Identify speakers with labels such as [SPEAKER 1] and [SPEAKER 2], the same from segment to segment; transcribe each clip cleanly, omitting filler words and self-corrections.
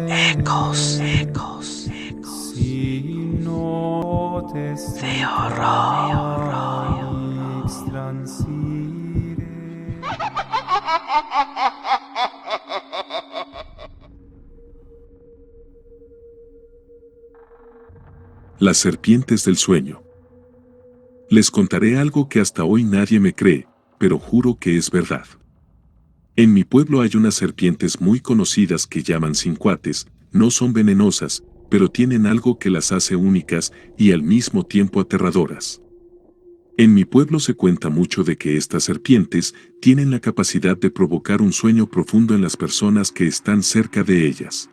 [SPEAKER 1] Ecos, ecos, ecos. The horror.
[SPEAKER 2] Las serpientes del sueño. Les contaré algo que hasta hoy nadie me cree, pero juro que es verdad. En mi pueblo hay unas serpientes muy conocidas que llaman cincuates, no son venenosas, pero tienen algo que las hace únicas y al mismo tiempo aterradoras. En mi pueblo se cuenta mucho de que estas serpientes tienen la capacidad de provocar un sueño profundo en las personas que están cerca de ellas.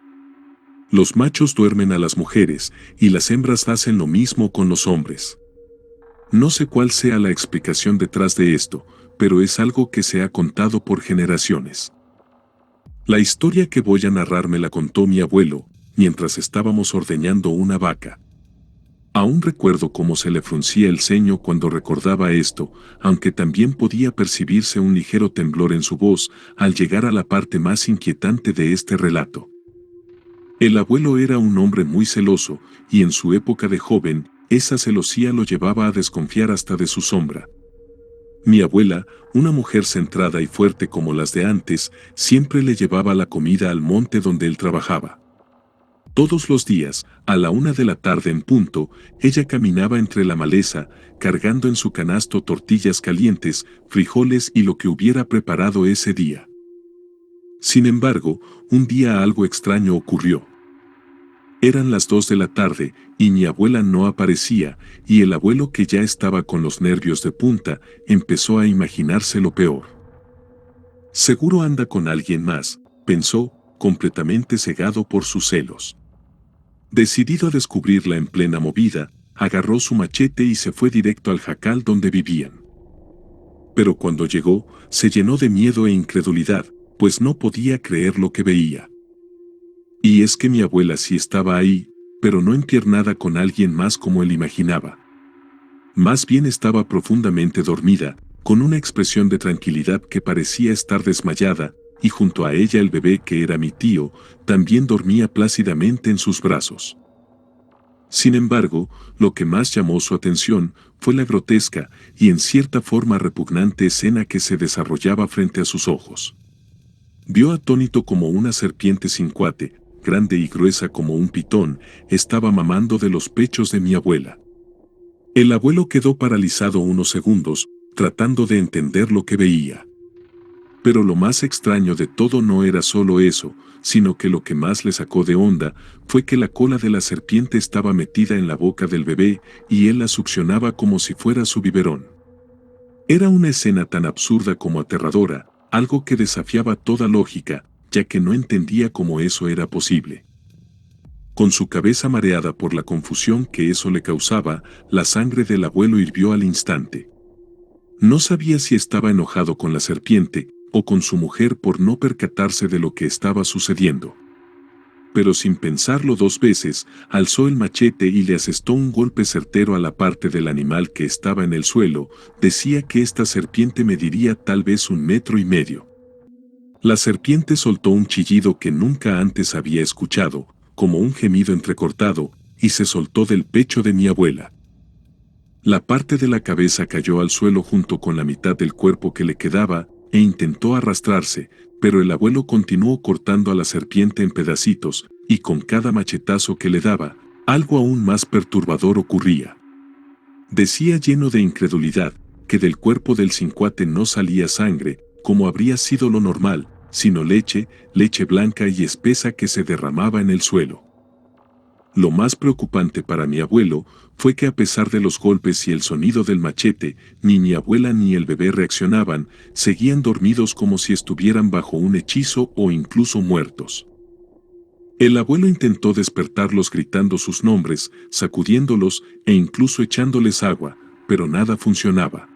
[SPEAKER 2] Los machos duermen a las mujeres y las hembras hacen lo mismo con los hombres. No sé cuál sea la explicación detrás de esto, pero es algo que se ha contado por generaciones. La historia que voy a narrar me la contó mi abuelo, mientras estábamos ordeñando una vaca. Aún recuerdo cómo se le fruncía el ceño cuando recordaba esto, aunque también podía percibirse un ligero temblor en su voz al llegar a la parte más inquietante de este relato. El abuelo era un hombre muy celoso, y en su época de joven, esa celosía lo llevaba a desconfiar hasta de su sombra. Mi abuela, una mujer centrada y fuerte como las de antes, siempre le llevaba la comida al monte donde él trabajaba. Todos los días, a la 1 de la tarde en punto, ella caminaba entre la maleza, cargando en su canasto tortillas calientes, frijoles y lo que hubiera preparado ese día. Sin embargo, un día algo extraño ocurrió. Eran las 2 de la tarde, y mi abuela no aparecía, y el abuelo, que ya estaba con los nervios de punta, empezó a imaginarse lo peor. Seguro anda con alguien más, pensó, completamente cegado por sus celos. Decidido a descubrirla en plena movida, agarró su machete y se fue directo al jacal donde vivían. Pero cuando llegó, se llenó de miedo e incredulidad, pues no podía creer lo que veía. Y es que mi abuela sí estaba ahí, pero no empiernada con alguien más como él imaginaba. Más bien estaba profundamente dormida, con una expresión de tranquilidad que parecía estar desmayada, y junto a ella el bebé, que era mi tío, también dormía plácidamente en sus brazos. Sin embargo, lo que más llamó su atención fue la grotesca y en cierta forma repugnante escena que se desarrollaba frente a sus ojos. Vio atónito como una serpiente cincuate, grande y gruesa como un pitón, estaba mamando de los pechos de mi abuela. El abuelo quedó paralizado unos segundos, tratando de entender lo que veía. Pero lo más extraño de todo no era solo eso, sino que lo que más le sacó de onda fue que la cola de la serpiente estaba metida en la boca del bebé y él la succionaba como si fuera su biberón. Era una escena tan absurda como aterradora, algo que desafiaba toda lógica, ya que no entendía cómo eso era posible. Con su cabeza mareada por la confusión que eso le causaba, la sangre del abuelo hirvió al instante. No sabía si estaba enojado con la serpiente o con su mujer por no percatarse de lo que estaba sucediendo. Pero sin pensarlo dos veces, alzó el machete y le asestó un golpe certero a la parte del animal que estaba en el suelo. Decía que esta serpiente mediría tal vez 1,5 metros. La serpiente soltó un chillido que nunca antes había escuchado, como un gemido entrecortado, y se soltó del pecho de mi abuela. La parte de la cabeza cayó al suelo junto con la mitad del cuerpo que le quedaba, e intentó arrastrarse, pero el abuelo continuó cortando a la serpiente en pedacitos, y con cada machetazo que le daba, algo aún más perturbador ocurría. Decía lleno de incredulidad, que del cuerpo del cincuate no salía sangre, como habría sido lo normal, sino leche blanca y espesa que se derramaba en el suelo. Lo más preocupante para mi abuelo fue que, a pesar de los golpes y el sonido del machete, ni mi abuela ni el bebé reaccionaban, seguían dormidos como si estuvieran bajo un hechizo o incluso muertos. El abuelo intentó despertarlos gritando sus nombres, sacudiéndolos e incluso echándoles agua, pero nada funcionaba.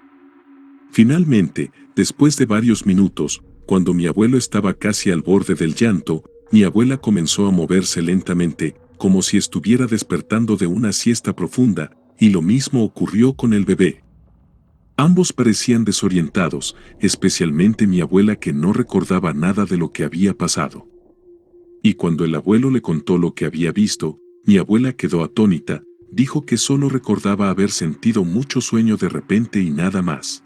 [SPEAKER 2] Finalmente, después de varios minutos, cuando mi abuelo estaba casi al borde del llanto, mi abuela comenzó a moverse lentamente, como si estuviera despertando de una siesta profunda, y lo mismo ocurrió con el bebé. Ambos parecían desorientados, especialmente mi abuela, que no recordaba nada de lo que había pasado. Y cuando el abuelo le contó lo que había visto, mi abuela quedó atónita, dijo que solo recordaba haber sentido mucho sueño de repente y nada más.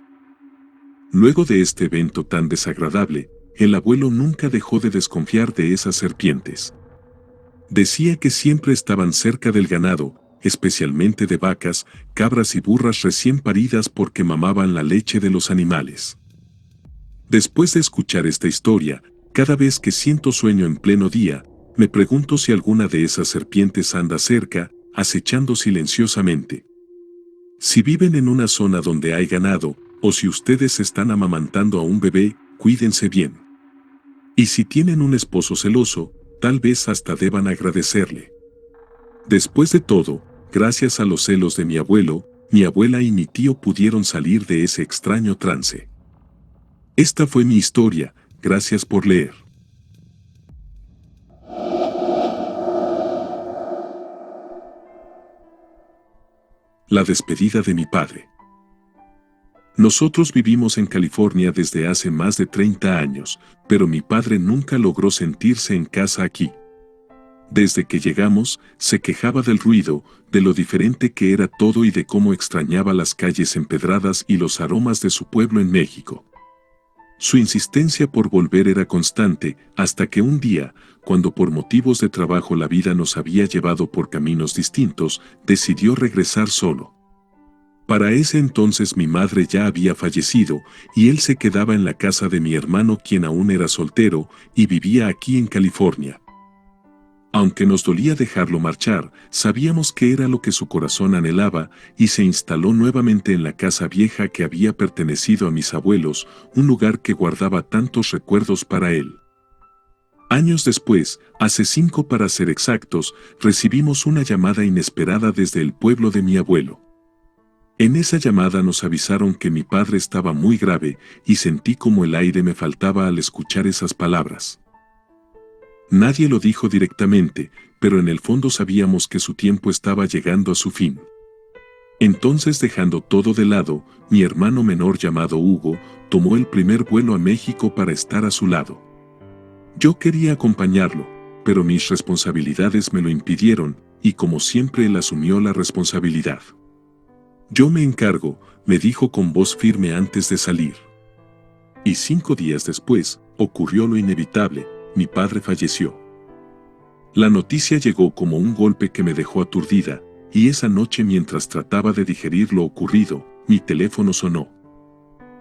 [SPEAKER 2] Luego de este evento tan desagradable, el abuelo nunca dejó de desconfiar de esas serpientes. Decía que siempre estaban cerca del ganado, especialmente de vacas, cabras y burras recién paridas, porque mamaban la leche de los animales. Después de escuchar esta historia, cada vez que siento sueño en pleno día, me pregunto si alguna de esas serpientes anda cerca, acechando silenciosamente. Si viven en una zona donde hay ganado, o si ustedes están amamantando a un bebé, cuídense bien. Y si tienen un esposo celoso, tal vez hasta deban agradecerle. Después de todo, gracias a los celos de mi abuelo, mi abuela y mi tío pudieron salir de ese extraño trance. Esta fue mi historia, gracias por leer. La despedida de mi padre. Nosotros vivimos en California desde hace más de 30 años, pero mi padre nunca logró sentirse en casa aquí. Desde que llegamos, se quejaba del ruido, de lo diferente que era todo y de cómo extrañaba las calles empedradas y los aromas de su pueblo en México. Su insistencia por volver era constante, hasta que un día, cuando por motivos de trabajo la vida nos había llevado por caminos distintos, decidió regresar solo. Para ese entonces mi madre ya había fallecido, y él se quedaba en la casa de mi hermano, quien aún era soltero, y vivía aquí en California. Aunque nos dolía dejarlo marchar, sabíamos que era lo que su corazón anhelaba, y se instaló nuevamente en la casa vieja que había pertenecido a mis abuelos, un lugar que guardaba tantos recuerdos para él. Años después, hace 5 para ser exactos, recibimos una llamada inesperada desde el pueblo de mi abuelo. En esa llamada nos avisaron que mi padre estaba muy grave, y sentí como el aire me faltaba al escuchar esas palabras. Nadie lo dijo directamente, pero en el fondo sabíamos que su tiempo estaba llegando a su fin. Entonces, dejando todo de lado, mi hermano menor llamado Hugo, tomó el primer vuelo a México para estar a su lado. Yo quería acompañarlo, pero mis responsabilidades me lo impidieron, y como siempre él asumió la responsabilidad. Yo me encargo, me dijo con voz firme antes de salir. Y 5 días después, ocurrió lo inevitable. Mi padre falleció. La noticia llegó como un golpe que me dejó aturdida, y esa noche, mientras trataba de digerir lo ocurrido, mi teléfono sonó.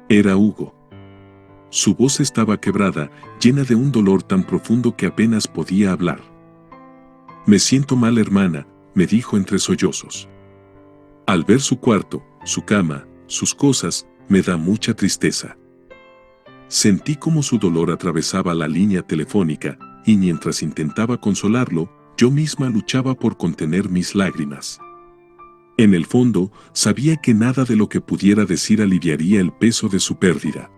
[SPEAKER 2] Era Hugo. Su voz estaba quebrada, llena de un dolor tan profundo que apenas podía hablar. «Me siento mal, hermana», me dijo entre sollozos. Al ver su cuarto, su cama, sus cosas, me da mucha tristeza. Sentí como su dolor atravesaba la línea telefónica, y mientras intentaba consolarlo, yo misma luchaba por contener mis lágrimas. En el fondo, sabía que nada de lo que pudiera decir aliviaría el peso de su pérdida.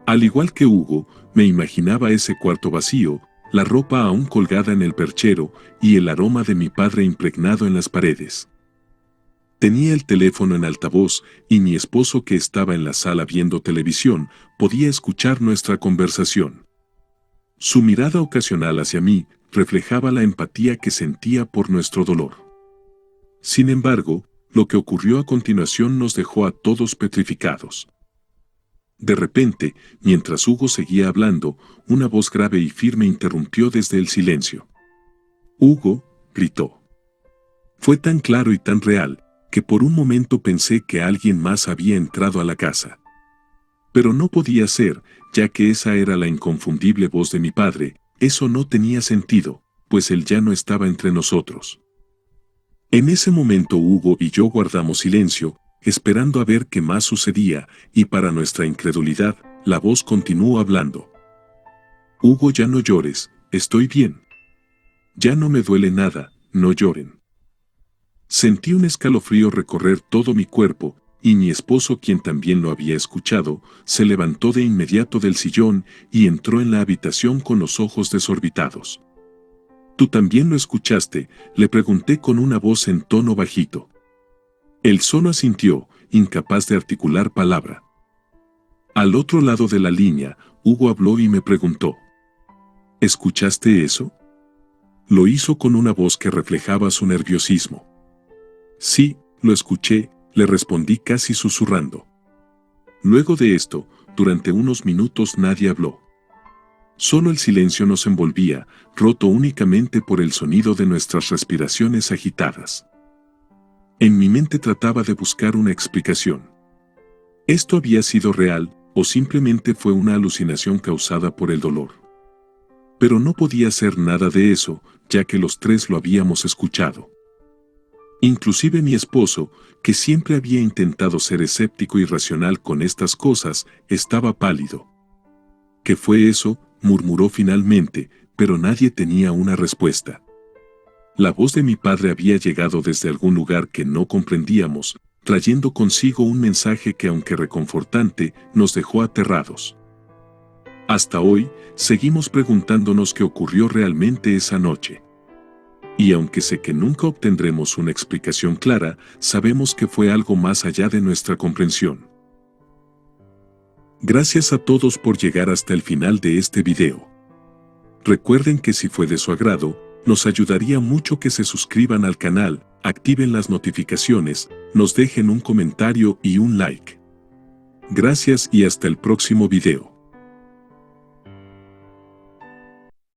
[SPEAKER 2] Al igual que Hugo, me imaginaba ese cuarto vacío, la ropa aún colgada en el perchero, y el aroma de mi padre impregnado en las paredes. Tenía el teléfono en altavoz, y mi esposo, que estaba en la sala viendo televisión, podía escuchar nuestra conversación. Su mirada ocasional hacia mí reflejaba la empatía que sentía por nuestro dolor. Sin embargo, lo que ocurrió a continuación nos dejó a todos petrificados. De repente, mientras Hugo seguía hablando, una voz grave y firme interrumpió desde el silencio. «Hugo», gritó. Fue tan claro y tan real, que por un momento pensé que alguien más había entrado a la casa. Pero no podía ser, ya que esa era la inconfundible voz de mi padre. Eso no tenía sentido, pues él ya no estaba entre nosotros. En ese momento Hugo y yo guardamos silencio, esperando a ver qué más sucedía, y para nuestra incredulidad, la voz continuó hablando. «Hugo, ya no llores, estoy bien. Ya no me duele nada, no lloren». Sentí un escalofrío recorrer todo mi cuerpo, y mi esposo, quien también lo había escuchado, se levantó de inmediato del sillón y entró en la habitación con los ojos desorbitados. «¿Tú también lo escuchaste?», le pregunté con una voz en tono bajito. Él solo asintió, incapaz de articular palabra. Al otro lado de la línea, Hugo habló y me preguntó: ¿escuchaste eso? Lo hizo con una voz que reflejaba su nerviosismo. Sí, lo escuché, le respondí casi susurrando. Luego de esto, durante unos minutos nadie habló. Solo el silencio nos envolvía, roto únicamente por el sonido de nuestras respiraciones agitadas. En mi mente trataba de buscar una explicación. ¿Esto había sido real o simplemente fue una alucinación causada por el dolor? Pero no podía ser nada de eso, ya que los tres lo habíamos escuchado. Inclusive mi esposo, que siempre había intentado ser escéptico y racional con estas cosas, estaba pálido. ¿Qué fue eso?, murmuró finalmente, pero nadie tenía una respuesta. La voz de mi padre había llegado desde algún lugar que no comprendíamos, trayendo consigo un mensaje que, aunque reconfortante, nos dejó aterrados. Hasta hoy, seguimos preguntándonos qué ocurrió realmente esa noche. Y aunque sé que nunca obtendremos una explicación clara, sabemos que fue algo más allá de nuestra comprensión. Gracias a todos por llegar hasta el final de este video. Recuerden que si fue de su agrado, nos ayudaría mucho que se suscriban al canal, activen las notificaciones, nos dejen un comentario y un like. Gracias y hasta el próximo video.